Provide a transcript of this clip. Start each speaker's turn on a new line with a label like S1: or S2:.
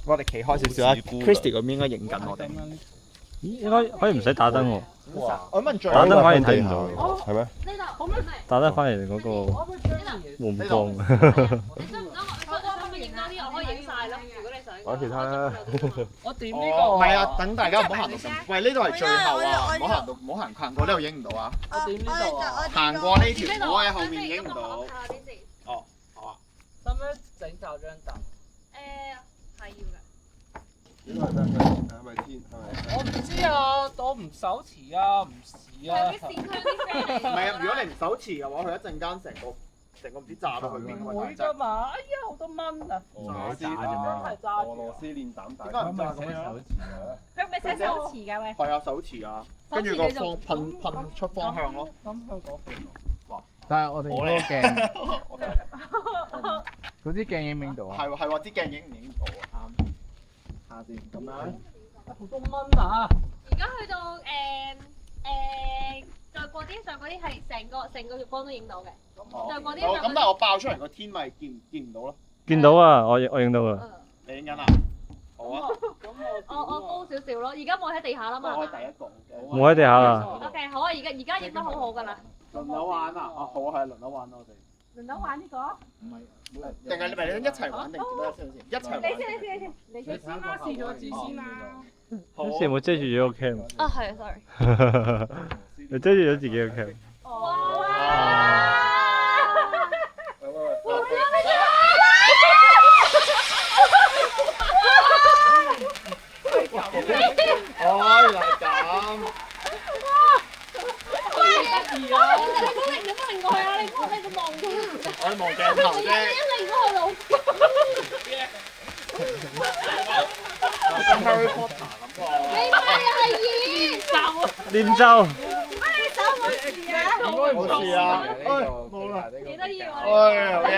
S1: 我哋企開少少啊 ，Christy 嗰邊應該影緊我哋。
S2: 咦，應該可以唔使打燈喎。
S1: 我問最
S2: 打燈反而睇唔到，
S3: 係咩？
S2: 打燈反而嗰個冇咁光。
S4: 你想唔想我影多啲？我可以影晒咯。如果你想。
S3: 玩其他啦。
S5: 我點呢
S1: 唔
S5: 個？
S1: 係啊，等大家唔好行到咁。喂，呢度係最後啊，唔好行過呢度影唔到啊。
S5: 我點呢度啊？
S1: 行過呢條果嘅後面影唔到。哦，好啊。
S5: 使唔使整就張凳？
S4: 係要嘅。
S3: 呢個係咩？係咪天？係咪？
S5: 我唔知啊，我唔手持啊，唔試啊。
S1: 唔係啊，如果你唔手持嘅話，佢一陣間成個唔知炸到去邊
S5: 唔會㗎嘛！哎呀，好多蚊啊！
S3: 俄羅斯
S5: 俄
S3: 羅斯練膽大。
S1: 點解唔炸咁樣？
S4: 佢咪寫手持㗎喂？
S1: 係啊，手持啊，跟住個噴出方向咯。
S5: 咁去嗰邊。
S6: 但係我哋嗰個鏡，嗰啲鏡影唔影到啊？
S1: 係喎，啲鏡影唔影到啊？啱。下先咁樣。
S5: 好多蚊啊！
S4: 而家去到再過啲上嗰啲係成個月光都影到嘅。再過啲
S1: 咁但係我爆出嚟個天咪見唔到咯？
S2: 見到啊，我影到啦。
S1: 你影緊啊？好啊。
S4: 我高少少咯，而家冇喺地下啦嘛。
S1: 我係第一個嘅。
S2: 冇喺地下啦。
S4: OK， 好啊，而家影得好好㗎啦。
S1: 輪流玩啊！好啊，係輪流玩我哋。
S4: 輪到玩呢個？
S1: 唔係，定係你咪一齊玩定點樣先？一齊玩。
S4: 你先啦，
S5: 試咗字先啦。
S2: 好似有冇遮住咗個 cam？
S4: 啊係，sorry。
S2: 你遮住咗自己個 cam。
S1: 哦，原來係咁。
S4: 你唔好擰過去啊！你望住。
S1: 我望鏡頭啫。
S4: 你擰過去老。
S1: Harry Potter 咁喎。
S4: 你咪係二。
S2: 練咒。
S4: 你手冇事啊？
S1: 應該冇事啊。冇啦。
S4: 幾得意喎！
S1: 好嘢。